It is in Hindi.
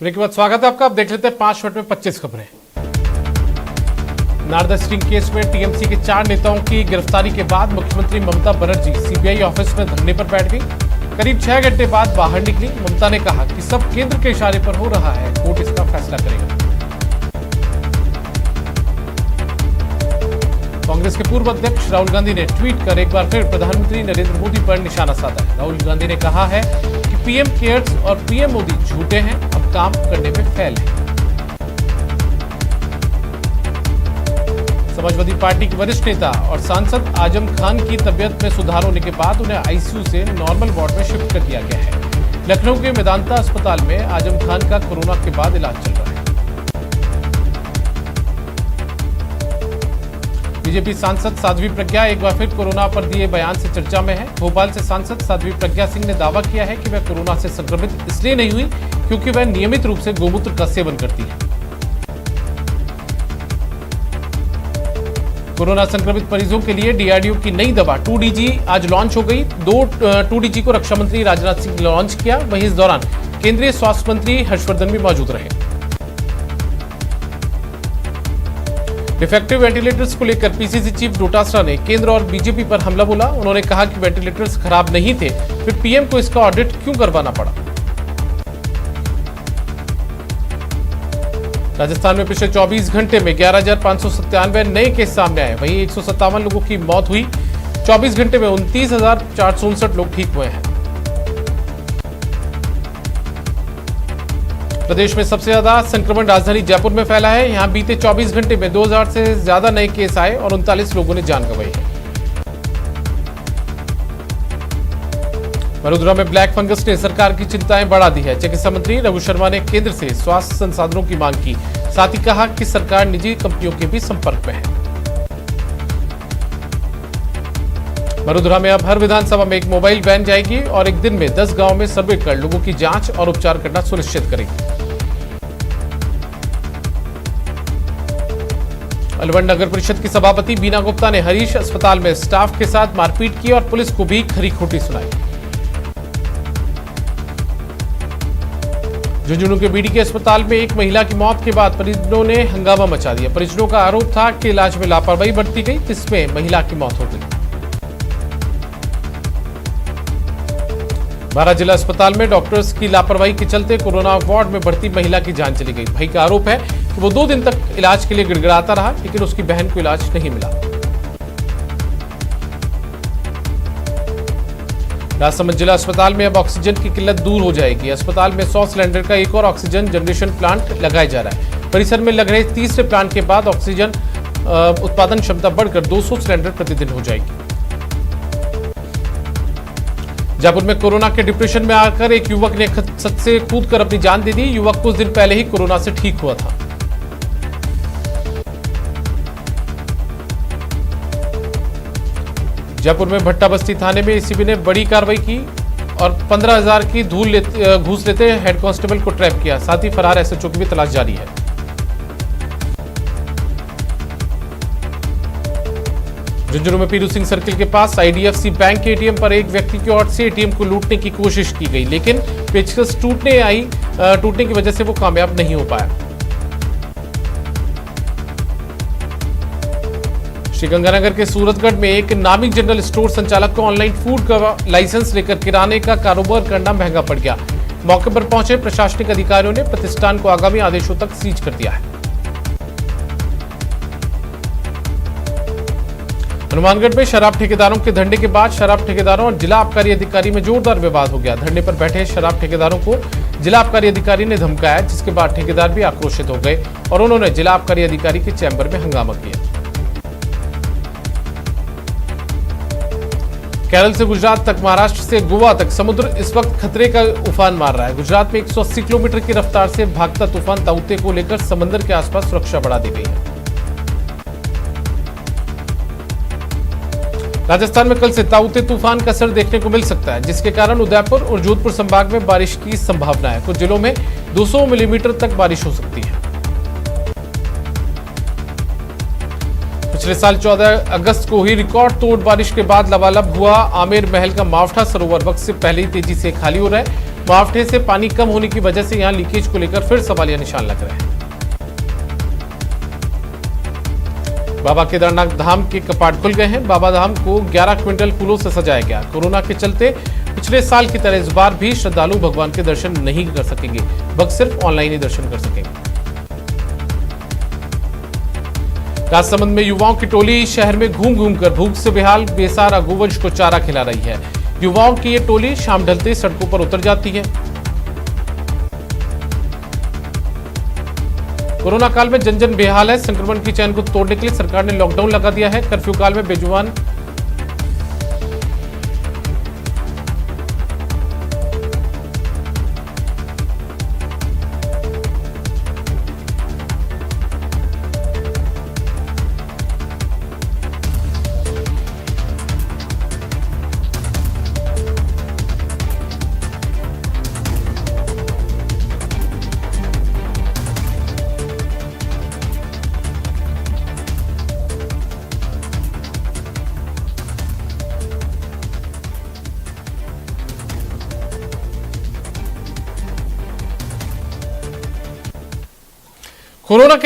ब्रेक के बाद स्वागत है आपका। आप देख लेते हैं 5 मिनट में 25 खबरें। नारदा स्टिंग केस में टीएमसी के 4 नेताओं की गिरफ्तारी के बाद मुख्यमंत्री ममता बनर्जी सीबीआई ऑफिस में धरने पर बैठ गई। करीब 6 घंटे बाद बाहर निकली। ममता ने कहा कि सब केंद्र के इशारे पर हो रहा है, कोर्ट इसका फैसला करेगा। कांग्रेस के पूर्व अध्यक्ष राहुल गांधी ने ट्वीट कर एक बार फिर प्रधानमंत्री नरेंद्र मोदी पर निशाना साधा है। राहुल गांधी ने कहा है कि पीएम केयर्स और पीएम मोदी झूठे हैं, अब काम करने में फेल है। समाजवादी पार्टी के वरिष्ठ नेता और सांसद आजम खान की तबियत में सुधार होने के बाद उन्हें आईसीयू से नॉर्मल वार्ड में शिफ्ट कर दिया गया है। लखनऊ के मेदांता अस्पताल में आजम खान का कोरोना के बाद इलाज चल रहा है। बीजेपी सांसद साध्वी प्रज्ञा एक बार फिर कोरोना पर दिए बयान से चर्चा में है। भोपाल से सांसद साध्वी प्रज्ञा सिंह ने दावा किया है कि वह कोरोना से संक्रमित इसलिए नहीं हुई क्योंकि वह नियमित रूप से गोमूत्र का सेवन करती है। कोरोना संक्रमित मरीजों के लिए डीआरडीओ की नई दवा 2DG आज लॉन्च हो गई। 2DG को रक्षा मंत्री राजनाथ सिंह ने लॉन्च किया। वहीं इस दौरान केंद्रीय स्वास्थ्य मंत्री हर्षवर्धन भी मौजूद रहे। डिफेक्टिव वेंटिलेटर्स को लेकर पीसीसी चीफ डोटासरा ने केंद्र और बीजेपी पर हमला बोला। उन्होंने कहा कि वेंटिलेटर्स खराब नहीं थे, फिर पीएम को इसका ऑडिट क्यों करवाना पड़ा। राजस्थान में पिछले 24 घंटे में 11,597 नए केस सामने आए। वहीं 157 लोगों की मौत हुई। 24 घंटे में 29,459 लोग ठीक हुए हैं। प्रदेश में सबसे ज्यादा संक्रमण राजधानी जयपुर में फैला है। यहां बीते 24 घंटे में 2000 से ज्यादा नए केस आए और 39 लोगों ने जान गंवाई है। वडोदरा में ब्लैक फंगस ने सरकार की चिंताएं बढ़ा दी है। चिकित्सा मंत्री रघु शर्मा ने केंद्र से स्वास्थ्य संसाधनों की मांग की। साथ ही कहा कि सरकार निजी कंपनियों के भी संपर्क में है। वडोदरा में अब हर विधानसभा में एक मोबाइल वैन जाएगी और एक दिन में 10 गांव में सर्वे कर लोगों की जांच और उपचार करना सुनिश्चित करेगी। अलवर नगर परिषद की सभापति बीना गुप्ता ने हरीश अस्पताल में स्टाफ के साथ मारपीट की और पुलिस को भी खरी खोटी सुनाई। झुंझुनू के बीडीके अस्पताल में एक महिला की मौत के बाद परिजनों ने हंगामा मचा दिया। परिजनों का आरोप था कि इलाज में लापरवाही बरती गई, जिसमें महिला की मौत हो गई। बारा जिला अस्पताल में डॉक्टर्स की लापरवाही के चलते कोरोना वार्ड में भर्ती महिला की जान चली गई। भाई का आरोप है कि वो 2 दिन तक इलाज के लिए गिड़गिड़ाता रहा, लेकिन उसकी बहन को इलाज नहीं मिला। राजसमंद जिला अस्पताल में अब ऑक्सीजन की किल्लत दूर हो जाएगी। अस्पताल में 100 सिलेंडर का एक और ऑक्सीजन जनरेशन प्लांट लगाया जा रहा है। परिसर में लग रहे तीसरे प्लांट के बाद ऑक्सीजन उत्पादन क्षमता बढ़कर 200 सिलेंडर प्रतिदिन हो जाएगी। जयपुर में कोरोना के डिप्रेशन में आकर एक युवक ने छत से कूदकर अपनी जान दे दी। युवक कुछ दिन पहले ही कोरोना से ठीक हुआ था। जयपुर में भट्टा बस्ती थाने में एसीबी ने बड़ी कार्रवाई की और 15,000 की घूस लेते हेड कांस्टेबल को ट्रैप किया। साथ ही फरार एसएचओ की भी तलाश जारी है। झुंझुनू में पीरू सिंह सर्किल के पास आईडीएफसी बैंक के एटीएम पर एक व्यक्ति की ओर से एटीएम को लूटने की कोशिश की गई, लेकिन पेचकस टूटने की वजह से वो कामयाब नहीं हो पाया। श्रीगंगानगर के सूरतगढ़ में एक नामी जनरल स्टोर संचालक को ऑनलाइन फूड का लाइसेंस लेकर किराने का कारोबार करना महंगा पड़ गया। मौके पर पहुंचे प्रशासनिक अधिकारियों ने प्रतिष्ठान को आगामी आदेशों तक सीज कर दिया है। हनुमानगढ़ में शराब ठेकेदारों के धरने के बाद शराब ठेकेदारों और जिला आबकारी अधिकारी में जोरदार विवाद हो गया। धरने पर बैठे शराब ठेकेदारों को जिला आबकारी अधिकारी ने धमकाया, जिसके बाद ठेकेदार भी आक्रोशित हो गए और उन्होंने जिला आबकारी अधिकारी के चैम्बर में हंगामा किया। केरल से गुजरात तक, महाराष्ट्र से गोवा तक समुद्र इस वक्त खतरे का उफान मार रहा है। गुजरात में 180 किलोमीटर की रफ्तार से भागता तूफान ताउते को लेकर समंदर के आसपास सुरक्षा बढ़ा दी गई है। राजस्थान में कल से ताउते तूफान का असर देखने को मिल सकता है, जिसके कारण उदयपुर और जोधपुर संभाग में बारिश की संभावना है। कुछ जिलों में 200 मिलीमीटर तक बारिश हो सकती है। पिछले साल 14 अगस्त को ही रिकॉर्ड तोड़ बारिश के बाद लबालब हुआ आमेर महल का मावठा सरोवर वक्त से पहले ही तेजी से खाली हो रहा है। मुआवजे से पानी कम होने की वजह से यहां लीकेज को लेकर फिर सवालिया निशान लग रहे हैं। बाबा केदारनाथ धाम के कपाट खुल गए हैं। बाबा धाम को 11 क्विंटल फूलों से सजाया गया। कोरोना के चलते पिछले साल की तरह इस बार भी श्रद्धालु भगवान के दर्शन नहीं कर सकेंगे, भक्त सिर्फ ऑनलाइन ही दर्शन कर सकेंगे। राजसमंद में युवाओं की टोली शहर में घूम घूम कर भूख से बेहाल बेसहारा गोवंश को चारा खिला रही है। युवाओं की ये टोली शाम ढलते सड़कों पर उतर जाती है। कोरोना काल में जन जन बेहाल है। संक्रमण की चैन को तोड़ने के लिए सरकार ने लॉकडाउन लगा दिया है। कर्फ्यू काल में बेजुबान कोरोना के